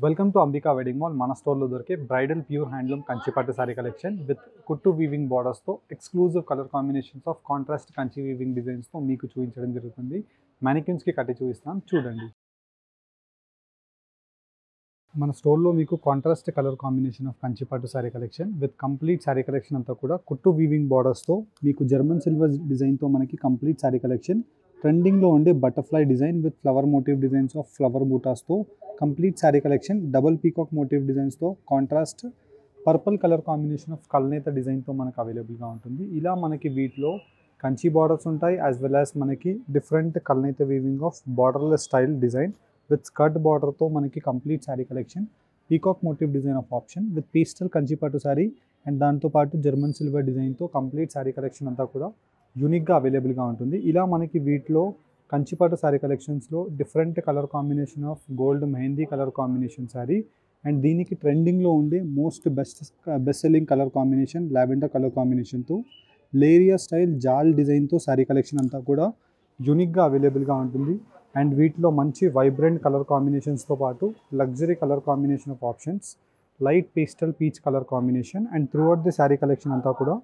Welcome to Ambika wedding mall. మన స్టోర్లో దొరికే బ్రైడల్ ప్యూర్ హ్యాండ్లూమ్ కంచిపట్టు సారీ కలెక్షన్ విత్ కుట్టు వీవింగ్ బార్డర్స్తో exclusive colour combinations of contrast Kanchi weaving డిజైన్స్తో మీకు చూపించడం జరుగుతుంది. మ్యానిక్యూన్స్కి కట్టి చూపిస్తాం, చూడండి. మన స్టోర్లో మీకు contrast colour combination of Kanchipattu sari collection with complete sorry collection అంతా కూడా కుట్టు వీవింగ్ బార్డర్స్తో మీకు జర్మన్ సిల్వర్ డిజైన్తో మనకి కంప్లీట్ సారీ కలెక్షన్. ట్రెండింగ్లో ఉండే butterfly design with flower motif designs of flower బూటాస్తో complete sari collection. Double peacock motif డిజైన్స్తో contrast purple colour combination of కల్నేత డిజైన్తో మనకు అవైలబుల్గా ఉంటుంది. ఇలా మనకి వీటిలో కంచి బార్డర్స్ ఉంటాయి, యాజ్ వెల్ యాజ్ మనకి డిఫరెంట్ కల్నేత weaving of borderless style design with skirt బార్డర్తో మనకి complete sari collection. Peacock motif design of option with pastel కంచిపట్టు శారీ అండ్ దాంతోపాటు జర్మన్ సిల్వర్ డిజైన్తో కంప్లీట్ శారీ కలెక్షన్ అంతా కూడా యూనిక్గా అవైలబుల్గా ఉంటుంది. ఇలా మనకి వీటిలో కంచిపట్టు శారీ కలెక్షన్స్లో different colour combination of gold mehndi colour combination sari and దీనికి ట్రెండింగ్లో ఉండే best selling colour combination lavender colour కాంబినేషన్తో లేరియా స్టైల్ జాల్ డిజైన్తో శారీ కలెక్షన్ అంతా కూడా యూనిక్గా అవైలబుల్గా ఉంటుంది. అండ్ వీటిలో మంచి వైబ్రెంట్ కలర్ కాంబినేషన్స్తో పాటు luxury colour combination of options, light pastel peach colour combination and throughout the sari collection అంతా కూడా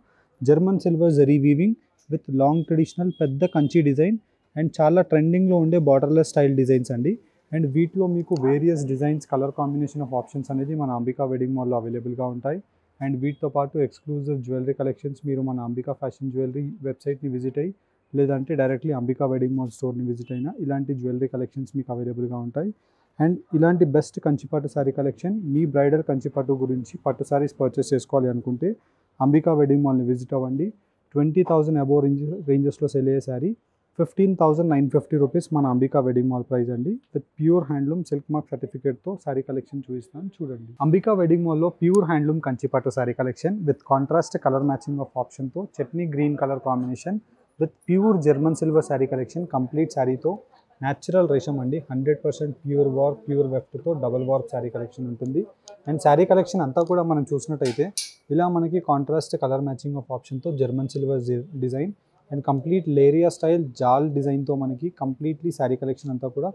German silver zari weaving with long traditional పెద్ద కంచి డిజైన్ అండ్ చాలా ట్రెండింగ్లో ఉండే బార్డర్లెస్ స్టైల్ డిజైన్స్ అండి. అండ్ వీటిలో మీకు various designs colour combination of options అనేది మన అంబికా వెడ్డింగ్ మాల్లో అవైలబుల్గా ఉంటాయి. అండ్ వీటితో పాటు ఎక్స్క్లూజివ్ జ్యువెలరీ కలెక్షన్స్ మీరు మన అంబికా ఫ్యాషన్ జ్యువెలరీ వెబ్సైట్ని విజిట్ అయ్యి లేదంటే డైరెక్ట్లీ అంబికా వెడ్డింగ్ మాల్ స్టోర్ని విజిట్ అయినా ఇలాంటి జ్యువెలరీ కలెక్షన్స్ మీకు అవైలబుల్గా ఉంటాయి. అండ్ ఇలాంటి బెస్ట్ కంచిపట్టు శారీ కలెక్షన్ మీ బ్రైడల్ కంచిపట్టు గురించి పట్టు శారీస్ పర్చేస్ చేసుకోవాలి అనుకుంటే అంబికా వెడ్డింగ్ మాల్ని విజిట్ అవ్వండి. 20,000 అబోవ్ రేంజెస్లో సెల్ అయ్యే శారీ 15,950 రూపీస్ మన అంబికా వెడ్డింగ్ మాల్ ప్రైస్ అండి. With pure handloom silk mark సర్టిఫికేట్తో శారీ కలెక్షన్ చూపిస్తాను, చూడండి. అంబికా వెడ్డింగ్ మాల్లో ప్యూర్ హ్యాండ్లూమ్ కంచిపట్టు sari collection with contrast colour matching of ఆప్షన్తో chutney green colour combination with pure German silver sari collection. Complete శారీతో natural రేషం అండి, 100% ప్యూర్ వార్క్ ప్యూర్ వెఫ్ట్తో డబల్ వార్క్ శారీ కలెక్షన్ ఉంటుంది. అండ్ శారీ కలెక్షన్ అంతా కూడా మనం చూసినట్టయితే ఇలా మనకి కాంట్రాస్ట్ కలర్ మ్యాచింగ్ ఆఫ్ ఆప్షన్తో German silver design and complete leheriya style జాల్ డిజైన్తో మనకి కంప్లీట్లీ శారీ కలెక్షన్ అంతా కూడా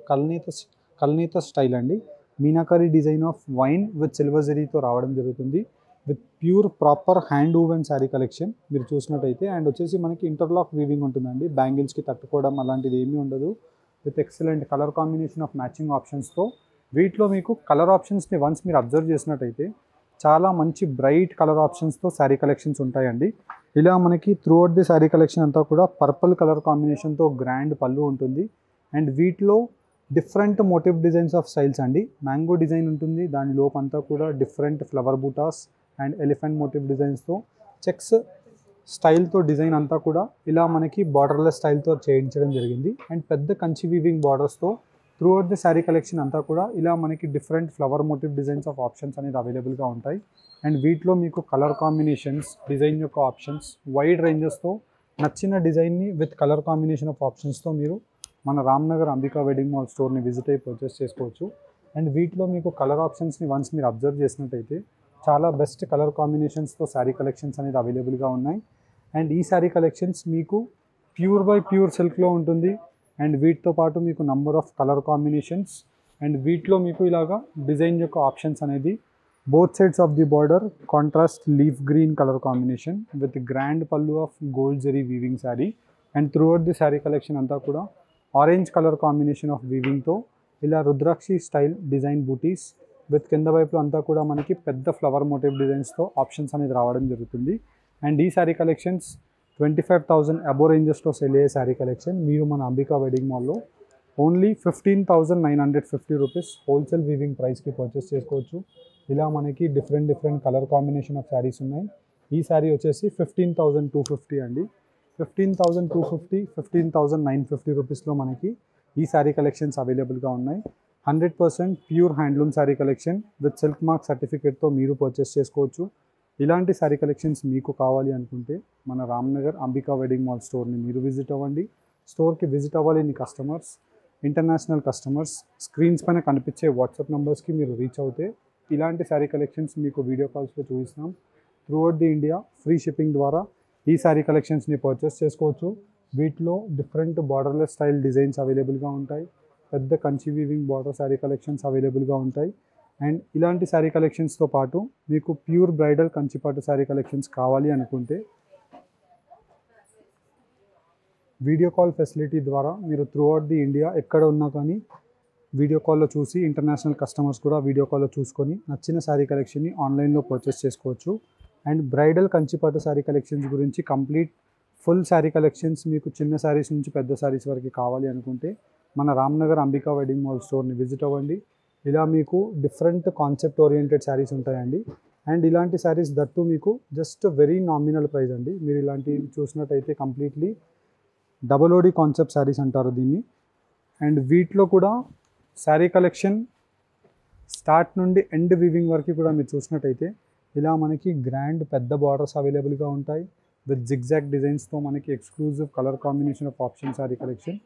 కల్నేత స్టైల్ అండి. Meenakari design of wine with silver జరీతో రావడం జరుగుతుంది. With pure proper hand woven sari collection మీరు చూసినట్టయితే. అండ్ వచ్చేసి మనకి ఇంటర్లాక్ వీవింగ్ ఉంటుందండి, బ్యాంగిల్స్కి తట్టుకోవడం అలాంటిది ఏమీ ఉండదు. With excellent colour combination of matching ఆప్షన్స్తో వీటిలో మీకు కలర్ ఆప్షన్స్ని వన్స్ మీరు అబ్జర్వ్ చేసినట్టయితే చాలా మంచి బ్రైట్ కలర్ ఆప్షన్స్తో శారీ కలెక్షన్స్ ఉంటాయండి. ఇలా మనకి త్రూఅవుట్ ది శారీ కలెక్షన్ అంతా కూడా పర్పుల్ కలర్ కాంబినేషన్తో గ్రాండ్ పళ్ళు ఉంటుంది. అండ్ వీటిలో different motif designs of styles అండి. మ్యాంగో డిజైన్ ఉంటుంది, దాని లోపంతా కూడా డిఫరెంట్ ఫ్లవర్ బూటాస్ అండ్ ఎలిఫెంట్ మోటివ్ డిజైన్స్తో చెక్స్ స్టైల్తో డిజైన్ అంతా కూడా ఇలా మనకి బార్డర్లెస్ స్టైల్తో చేయించడం జరిగింది. అండ్ పెద్ద కంచి వీవింగ్ బార్డర్స్తో త్రూఅవుట్ ది శారీ కలెక్షన్ అంతా కూడా ఇలా మనకి different flower motif designs of options అనేది అవైలబుల్గా ఉంటాయి. అండ్ వీటిలో మీకు కలర్ కాంబినేషన్స్, డిజైన్ యొక్క ఆప్షన్స్ వైడ్ రేంజెస్తో నచ్చిన డిజైన్ని విత్ కలర్ కాంబినేషన్ ఆఫ్ ఆప్షన్స్తో మీరు మన రామ్నగర్ అంబికా వెడ్డింగ్ మాల్ స్టోర్ని విజిట్ అయ్యి పర్చేస్ చేసుకోవచ్చు. అండ్ వీటిలో మీకు కలర్ ఆప్షన్స్ని వన్స్ మీరు అబ్జర్వ్ చేసినట్టయితే చాలా బెస్ట్ కలర్ కాంబినేషన్స్తో శారీ కలెక్షన్స్ అనేది అవైలబుల్గా ఉన్నాయి. అండ్ ఈ శారీ కలెక్షన్స్ మీకు ప్యూర్ బై ప్యూర్ సిల్క్లో ఉంటుంది. అండ్ వీటితో పాటు మీకు number of colour combinations and వీటిలో మీకు ఇలాగా డిజైన్ యొక్క ఆప్షన్స్ అనేది both sides of the border contrast leaf green colour combination with grand పళ్ళు of gold zari weaving sari. And throughout the sari collection అంతా కూడా ఆరెంజ్ కలర్ కాంబినేషన్ ఆఫ్ వీవింగ్తో ఇలా రుద్రాక్షి స్టైల్ డిజైన్ బూటీస్ విత్ కింద వైపులో అంతా కూడా మనకి పెద్ద ఫ్లవర్ మోటివ్ డిజైన్స్తో ఆప్షన్స్ అనేది రావడం జరుగుతుంది. అండ్ ఈ శారీ కలెక్షన్స్ 25,000 అబోవ్ రేంజెస్లో సెల్ అయ్యే శారీ కలెక్షన్ మీరు మన అంబికా వెడ్డింగ్ మాల్లో ఓన్లీ 15,950 రూపీస్ హోల్సేల్ వీవింగ్ ప్రైస్కి పర్చేస్ చేసుకోవచ్చు. ఇలా మనకి different colour combination of saris ఉన్నాయి. ఈ శారీ వచ్చేసి 15,250 అండి. 15,250 15,950 రూపీస్లో మనకి ఈ శారీ కలెక్షన్స్ అవైలబుల్గా ఉన్నాయి. 100% pure handloom sari collection with silk mark సర్టిఫికేట్తో మీరు పర్చేస్ చేసుకోవచ్చు. ఇలాంటి శారీ కలెక్షన్స్ మీకు కావాలి అనుకుంటే మన రామ్నగర్ అంబికా వెడ్డింగ్ మాల్ స్టోర్ని మీరు విజిట్ అవ్వండి. స్టోర్కి విజిట్ అవ్వాలని కస్టమర్స్, ఇంటర్నేషనల్ కస్టమర్స్ స్క్రీన్స్ పైన కనిపించే వాట్సాప్ నెంబర్స్కి మీరు రీచ్ అవుతే ఇలాంటి శారీ కలెక్షన్స్ మీకు వీడియో కాల్స్లో చూపిస్తాం. Throughout the India free shipping ద్వారా ఈ శారీ కలెక్షన్స్ని పర్చేస్ చేసుకోవచ్చు. వీటిలో డిఫరెంట్ బార్డర్లెస్ స్టైల్ డిజైన్స్ అవైలబుల్గా ఉంటాయి. పెద్ద Kanchi weaving border sari collections అవైలబుల్గా ఉంటాయి. అండ్ ఇలాంటి శారీ కలెక్షన్స్తో పాటు మీకు ప్యూర్ బ్రైడల్ కంచిపట్టు శారీ కలెక్షన్స్ కావాలి అనుకుంటే వీడియో కాల్ ఫెసిలిటీ ద్వారా మీరు త్రూఅవుట్ ది ఇండియా ఎక్కడ ఉన్నా కానీ వీడియో కాల్లో చూసి ఇంటర్నేషనల్ కస్టమర్స్ కూడా వీడియో కాల్లో చూసుకొని నచ్చిన శారీ కలెక్షన్ని ఆన్లైన్లో పర్చేస్ చేసుకోవచ్చు. And bridal Kanchipattu sari collections గురించి కంప్లీట్ ఫుల్ శారీ కలెక్షన్స్ మీకు చిన్న శారీస్ నుంచి పెద్ద శారీస్ వరకు కావాలి అనుకుంటే మన రామ్నగర్ అంబికా వెడ్డింగ్ మాల్ స్టోర్ని విజిట్ అవ్వండి. ఇలా మీకు డిఫరెంట్ కాన్సెప్ట్ ఓరియంటెడ్ శారీస్ ఉంటాయండి. అండ్ ఇలాంటి శారీస్ దట్టు మీకు జస్ట్ వెరీ నామినల్ ప్రైస్ అండి. మీరు ఇలాంటివి చూసినట్టయితే కంప్లీట్లీ డబల్ ఓడి కాన్సెప్ట్ శారీస్ అంటారు దీన్ని. అండ్ వీటిలో కూడా శారీ కలెక్షన్ స్టార్ట్ నుండి ఎండ్ వీవింగ్ వరకు కూడా మీరు చూసినట్టయితే ఇలా మనకి గ్రాండ్ పెద్ద బార్డర్స్ అవైలబుల్గా ఉంటాయి విత్ జిగ్జాగ్ డిజైన్స్తో మనకి exclusive colour combination of option sari collection.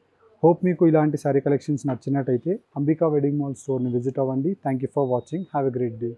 Hope మీకు ఇలాంటి శారీ కలెక్షన్స్ నచ్చినట్టయితే అంబికా వెడ్డింగ్ మాల్ స్టోర్ని విజిట్ అవ్వండి. Thank you for watching. Have a great day.